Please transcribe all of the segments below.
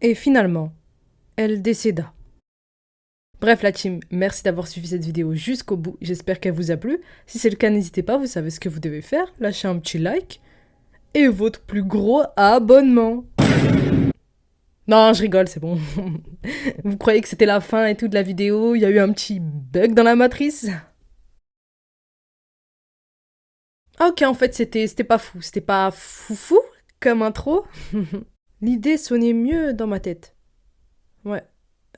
Et finalement, elle décéda. Bref la team, merci d'avoir suivi cette vidéo jusqu'au bout, j'espère qu'elle vous a plu. Si c'est le cas, n'hésitez pas, vous savez ce que vous devez faire, lâchez un petit like et votre plus gros abonnement. Non, je rigole, c'est bon. Vous croyez que c'était la fin et tout de la vidéo, il y a eu un petit bug dans la matrice? Ah ok, en fait c'était pas fou, c'était pas foufou comme intro. L'idée sonnait mieux dans ma tête. Ouais.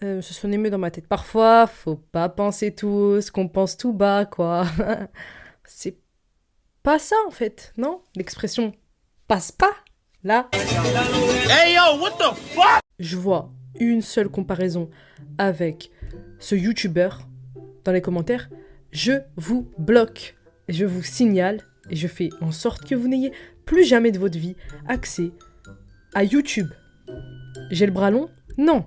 Ça sonnait mieux dans ma tête. Parfois, faut pas penser tout ce qu'on pense tout bas, quoi. C'est pas ça, en fait, non? L'expression passe pas, là. Hey yo, what the fuck? Je vois une seule comparaison avec ce YouTuber dans les commentaires. Je vous bloque. Je vous signale et je fais en sorte que vous n'ayez plus jamais de votre vie accès à YouTube. J'ai le bras long? Non.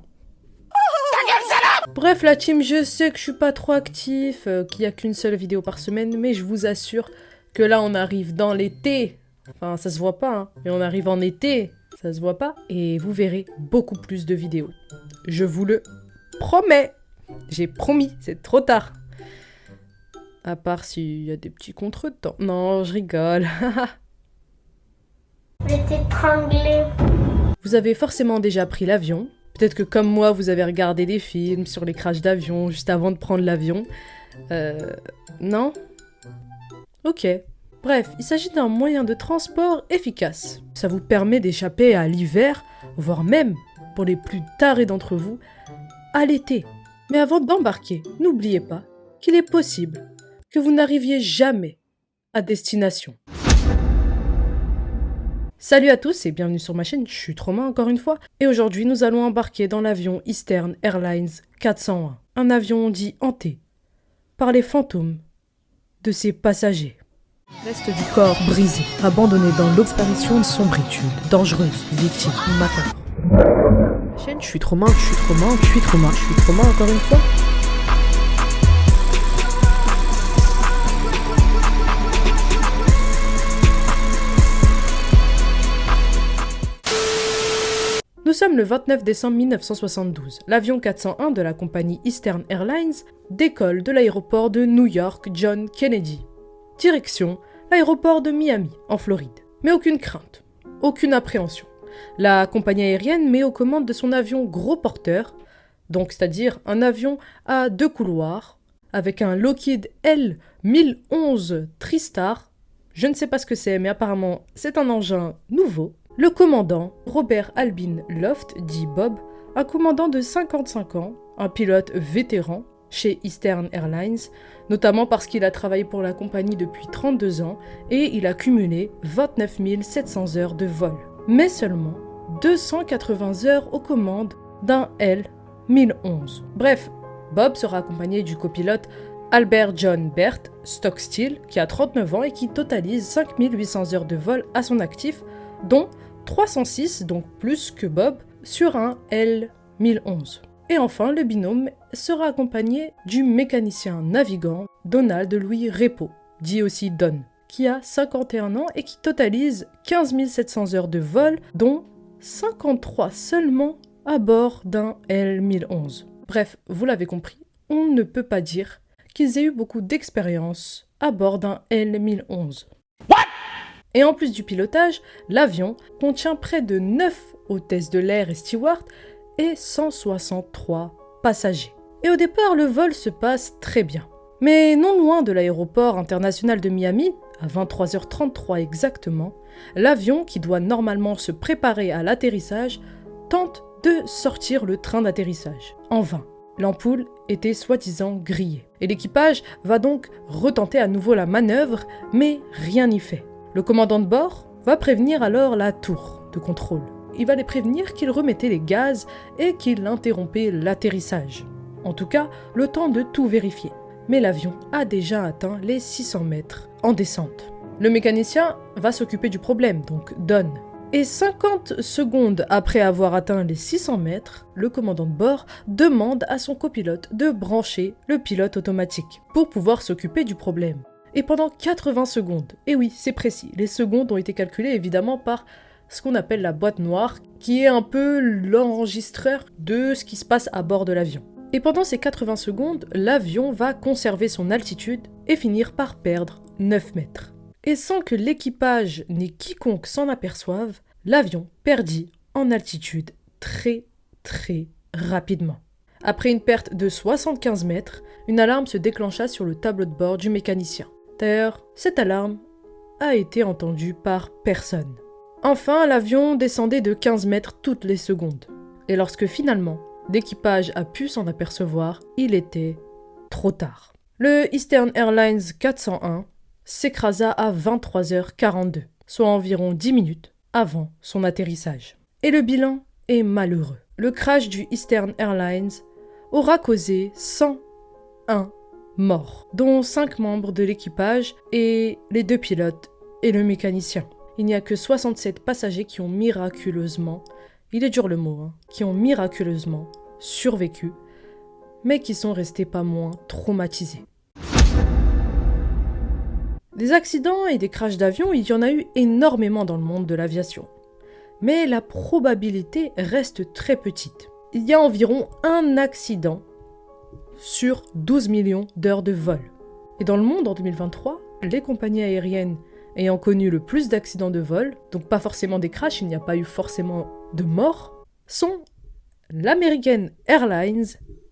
Bref la team, je sais que je suis pas trop actif, qu'il y a qu'une seule vidéo par semaine, mais je vous assure que là on arrive dans l'été. Enfin ça se voit pas, hein, mais on arrive en été, ça se voit pas. Et vous verrez beaucoup plus de vidéos. Je vous le promets. J'ai promis, c'est trop tard. À part s'il y a des petits contretemps. Non, je rigole. Je vais t'étrangler. Vous avez forcément déjà pris l'avion. Peut-être que comme moi, vous avez regardé des films sur les crashs d'avion juste avant de prendre l'avion. Non? Ok. Bref, il s'agit d'un moyen de transport efficace. Ça vous permet d'échapper à l'hiver, voire même, pour les plus tarés d'entre vous, à l'été. Mais avant d'embarquer, n'oubliez pas qu'il est possible que vous n'arriviez jamais à destination. Salut à tous et bienvenue sur ma chaîne, je suis Trauma encore une fois. Et aujourd'hui, nous allons embarquer dans l'avion Eastern Airlines 401. Un avion dit hanté par les fantômes de ses passagers. Reste du corps brisé, abandonné dans l'obsparition de sombritude, dangereuse, victime, macabre. Chaîne, je suis Trauma, je suis Trauma, je suis Trauma, je suis Trauma encore une fois. Nous sommes le 29 décembre 1972. L'avion 401 de la compagnie Eastern Airlines décolle de l'aéroport de New York John Kennedy. Direction l'aéroport de Miami, en Floride. Mais aucune crainte, aucune appréhension. La compagnie aérienne met aux commandes de son avion gros porteur, donc c'est-à-dire un avion à 2 couloirs, avec un Lockheed L-1011 TriStar. Je ne sais pas ce que c'est, mais apparemment c'est un engin nouveau. Le commandant, Robert Albin Loft, dit Bob, un commandant de 55 ans, un pilote vétéran chez Eastern Airlines, notamment parce qu'il a travaillé pour la compagnie depuis 32 ans et il a cumulé 29 700 heures de vol, mais seulement 280 heures aux commandes d'un L-1011. Bref, Bob sera accompagné du copilote Albert John Bert Stockstill, qui a 39 ans et qui totalise 5 800 heures de vol à son actif, dont 306, donc plus que Bob, sur un L-1011. Et enfin, le binôme sera accompagné du mécanicien navigant Donald Louis Repo, dit aussi Don, qui a 51 ans et qui totalise 15 700 heures de vol, dont 53 seulement à bord d'un L-1011. Bref, vous l'avez compris, on ne peut pas dire qu'ils aient eu beaucoup d'expérience à bord d'un L-1011. Et en plus du pilotage, l'avion contient près de 9 hôtesses de l'air et stewards et 163 passagers. Et au départ, le vol se passe très bien. Mais non loin de l'aéroport international de Miami, à 23h33 exactement, l'avion, qui doit normalement se préparer à l'atterrissage, tente de sortir le train d'atterrissage. En vain. L'ampoule était soi-disant grillée. Et l'équipage va donc retenter à nouveau la manœuvre, mais rien n'y fait. Le commandant de bord va prévenir alors la tour de contrôle. Il va les prévenir qu'il remettait les gaz et qu'il interrompait l'atterrissage. En tout cas, le temps de tout vérifier. Mais l'avion a déjà atteint les 600 mètres en descente. Le mécanicien va s'occuper du problème, donc Don. Et 50 secondes après avoir atteint les 600 mètres, le commandant de bord demande à son copilote de brancher le pilote automatique pour pouvoir s'occuper du problème. Et pendant 80 secondes, et oui, c'est précis, les secondes ont été calculées évidemment par ce qu'on appelle la boîte noire, qui est un peu l'enregistreur de ce qui se passe à bord de l'avion. Et pendant ces 80 secondes, l'avion va conserver son altitude et finir par perdre 9 mètres. Et sans que l'équipage ni quiconque s'en aperçoive, l'avion perdit en altitude très rapidement. Après une perte de 75 mètres, une alarme se déclencha sur le tableau de bord du mécanicien. D'ailleurs, cette alarme a été entendue par personne. Enfin, l'avion descendait de 15 mètres toutes les secondes. Et lorsque finalement, l'équipage a pu s'en apercevoir, il était trop tard. Le Eastern Airlines 401 s'écrasa à 23h42, soit environ 10 minutes avant son atterrissage. Et le bilan est malheureux. Le crash du Eastern Airlines aura causé 101 morts, dont 5 membres de l'équipage et les 2 pilotes et le mécanicien. Il n'y a que 67 passagers qui ont miraculeusement, il est dur le mot, qui ont miraculeusement survécu, mais qui sont restés pas moins traumatisés. Des accidents et des crashs d'avion, il y en a eu énormément dans le monde de l'aviation. Mais la probabilité reste très petite. Il y a environ un accident sur 12 millions d'heures de vol. Et dans le monde, en 2023, les compagnies aériennes ayant connu le plus d'accidents de vol, donc pas forcément des crashs, il n'y a pas eu forcément de morts, sont l'American Airlines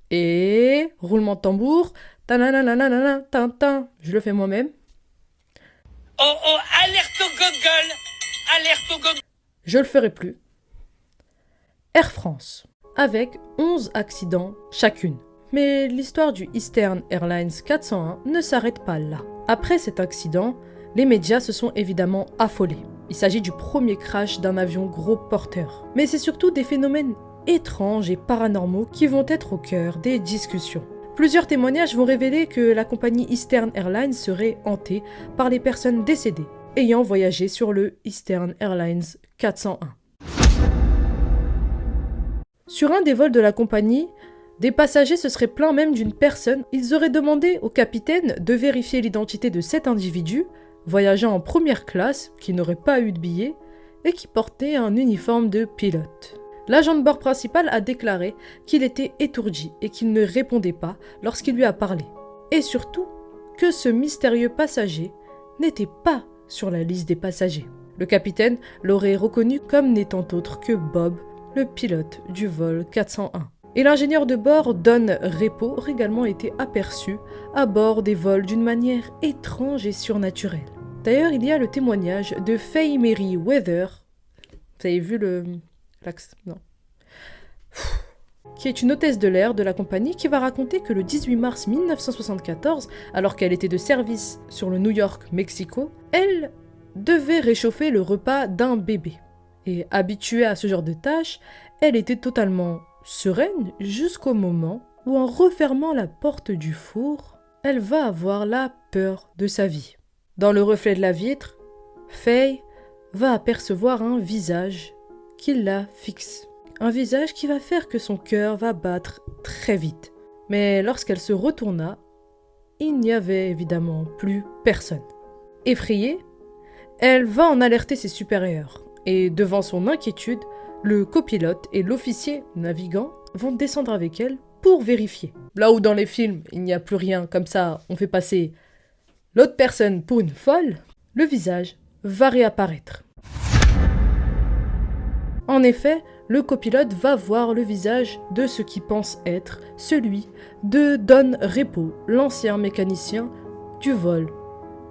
et... roulement de tambour, tananananana, tintin, je le fais moi-même. Oh oh, alerte au Google! Alerte au Google! Je le ferai plus. Air France, avec 11 accidents chacune. Mais l'histoire du Eastern Airlines 401 ne s'arrête pas là. Après cet accident, les médias se sont évidemment affolés. Il s'agit du premier crash d'un avion gros porteur. Mais c'est surtout des phénomènes étranges et paranormaux qui vont être au cœur des discussions. Plusieurs témoignages vont révéler que la compagnie Eastern Airlines serait hantée par les personnes décédées ayant voyagé sur le Eastern Airlines 401. Sur un des vols de la compagnie, des passagers se seraient plaints même d'une personne. Ils auraient demandé au capitaine de vérifier l'identité de cet individu, voyageant en première classe, qui n'aurait pas eu de billet, et qui portait un uniforme de pilote. L'agent de bord principal a déclaré qu'il était étourdi et qu'il ne répondait pas lorsqu'il lui a parlé. Et surtout, que ce mystérieux passager n'était pas sur la liste des passagers. Le capitaine l'aurait reconnu comme n'étant autre que Bob, le pilote du vol 401. Et l'ingénieur de bord, Don Repo, aurait également été aperçu à bord des vols d'une manière étrange et surnaturelle. D'ailleurs, il y a le témoignage de Faye Mary Weather. Vous avez vu l'accent? Non. Qui est une hôtesse de l'air de la compagnie qui va raconter que le 18 mars 1974, alors qu'elle était de service sur le New York-Mexico, elle devait réchauffer le repas d'un bébé. Et habituée à ce genre de tâches, elle était totalement sereine jusqu'au moment où, en refermant la porte du four, elle va avoir la peur de sa vie. Dans le reflet de la vitre, Faye va apercevoir un visage qui la fixe. Un visage qui va faire que son cœur va battre très vite. Mais lorsqu'elle se retourna, il n'y avait évidemment plus personne. Effrayée, elle va en alerter ses supérieurs. Et devant son inquiétude, le copilote et l'officier navigant vont descendre avec elle pour vérifier. Là où dans les films, il n'y a plus rien, comme ça, on fait passer l'autre personne pour une folle, le visage va réapparaître. En effet, le copilote va voir le visage de ce qui pense être celui de Don Repo, l'ancien mécanicien du vol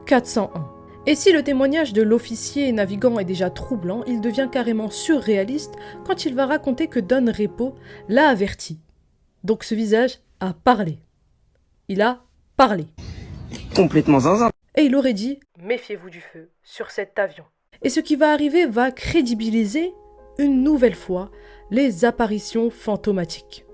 401. Et si le témoignage de l'officier navigant est déjà troublant, il devient carrément surréaliste quand il va raconter que Don Repo l'a averti. Donc ce visage a parlé. Il a parlé. Complètement zinzin. Et il aurait dit « Méfiez-vous du feu sur cet avion ». Et ce qui va arriver va crédibiliser une nouvelle fois les apparitions fantomatiques.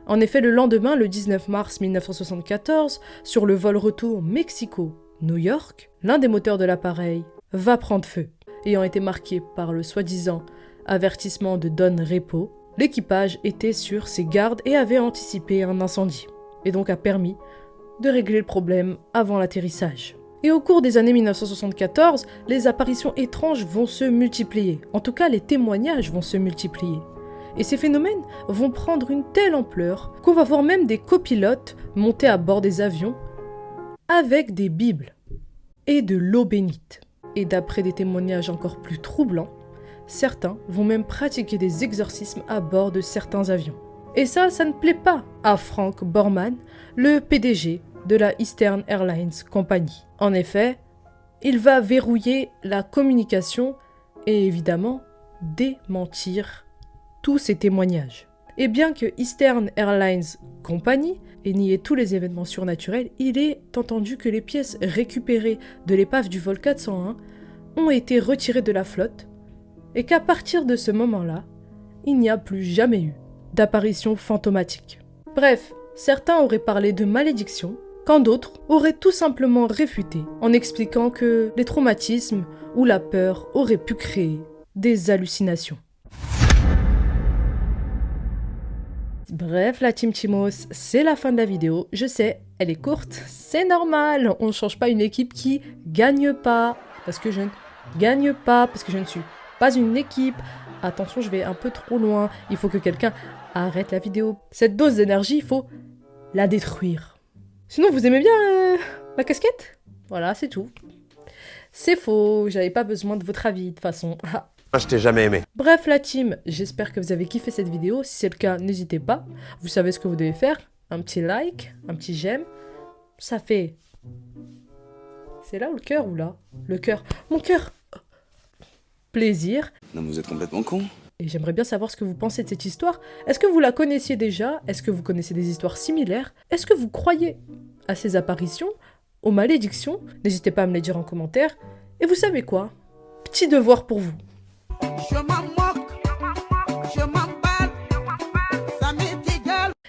En effet, le lendemain, le 19 mars 1974, sur le vol retour Mexico-New York, l'un des moteurs de l'appareil va prendre feu. Ayant été marqué par le soi-disant avertissement de Don Repo, l'équipage était sur ses gardes et avait anticipé un incendie, et donc a permis de régler le problème avant l'atterrissage. Et au cours des années 1974, les apparitions étranges vont se multiplier. En tout cas, les témoignages vont se multiplier. Et ces phénomènes vont prendre une telle ampleur qu'on va voir même des copilotes monter à bord des avions avec des bibles et de l'eau bénite. Et d'après des témoignages encore plus troublants, certains vont même pratiquer des exorcismes à bord de certains avions. Et ça ne plaît pas à Frank Borman, le PDG de la Eastern Airlines Company. En effet, il va verrouiller la communication et évidemment démentir tous ces témoignages. Et bien que Eastern Airlines Company ait nié tous les événements surnaturels, il est entendu que les pièces récupérées de l'épave du vol 401 ont été retirées de la flotte et qu'à partir de ce moment-là, il n'y a plus jamais eu d'apparition fantomatique. Bref, certains auraient parlé de malédiction, quand d'autres auraient tout simplement réfuté en expliquant que les traumatismes ou la peur auraient pu créer des hallucinations. Bref, la Team Timos, c'est la fin de la vidéo. Je sais, elle est courte, c'est normal. On ne change pas une équipe qui gagne pas. Parce que je ne gagne pas, parce que je ne suis pas une équipe. Attention, je vais un peu trop loin. Il faut que quelqu'un arrête la vidéo. Cette dose d'énergie, il faut la détruire. Sinon, vous aimez bien ma casquette? Voilà, c'est tout. C'est faux, j'avais pas besoin de votre avis de toute façon. Moi, je t'ai jamais aimé. Bref la team, j'espère que vous avez kiffé cette vidéo. Si c'est le cas, n'hésitez pas. Vous savez ce que vous devez faire. Un petit like, un petit j'aime. Ça fait... C'est là ou le cœur ou là? Le cœur. Mon cœur. Plaisir. Non, mais vous êtes complètement con. Et j'aimerais bien savoir ce que vous pensez de cette histoire. Est-ce que vous la connaissiez déjà? Est-ce que vous connaissez des histoires similaires? Est-ce que vous croyez à ces apparitions? Aux malédictions? N'hésitez pas à me les dire en commentaire. Et vous savez quoi? Petit devoir pour vous.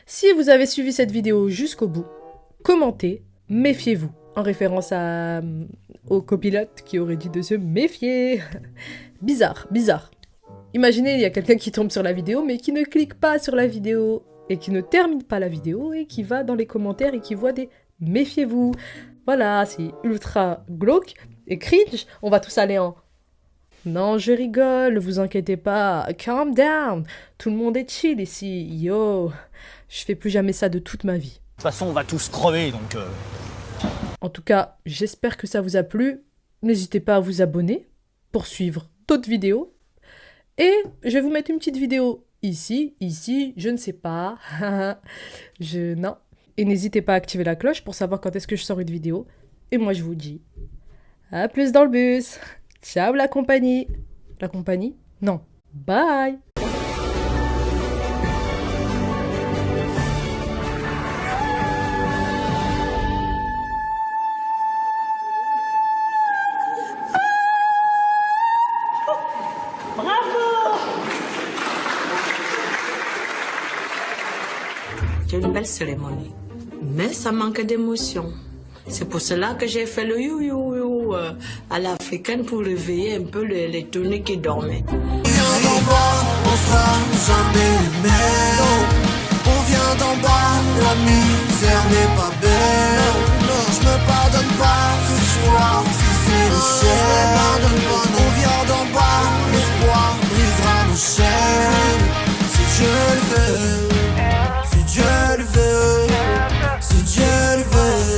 Si vous avez suivi cette vidéo jusqu'au bout, commentez, méfiez-vous. En référence au copilote qui aurait dit de se méfier. Bizarre, bizarre. Imaginez, il y a quelqu'un qui tombe sur la vidéo, mais qui ne clique pas sur la vidéo, et qui ne termine pas la vidéo, et qui va dans les commentaires et qui voit des « méfiez-vous ». Voilà, c'est ultra glauque et cringe. On va tous aller en « non, je rigole, vous inquiétez pas, calm down, tout le monde est chill ici, yo, je fais plus jamais ça de toute ma vie. » De toute façon, on va tous crever, donc... En tout cas, j'espère que ça vous a plu. N'hésitez pas à vous abonner pour suivre d'autres vidéos. Et je vais vous mettre une petite vidéo ici, je ne sais pas. Non. Et n'hésitez pas à activer la cloche pour savoir quand est-ce que je sors une vidéo. Et moi, je vous dis à plus dans le bus. Ciao la compagnie. La compagnie? Non. Bye. C'est une belle cérémonie, mais ça manque d'émotion. C'est pour cela que j'ai fait le you à l'africaine pour réveiller un peu les tournées qui dormaient. On vient d'en bas, on sera jamais les mêmes. On vient d'en bas, la misère n'est pas belle. Je me pardonne pas ce soir si c'est le ciel.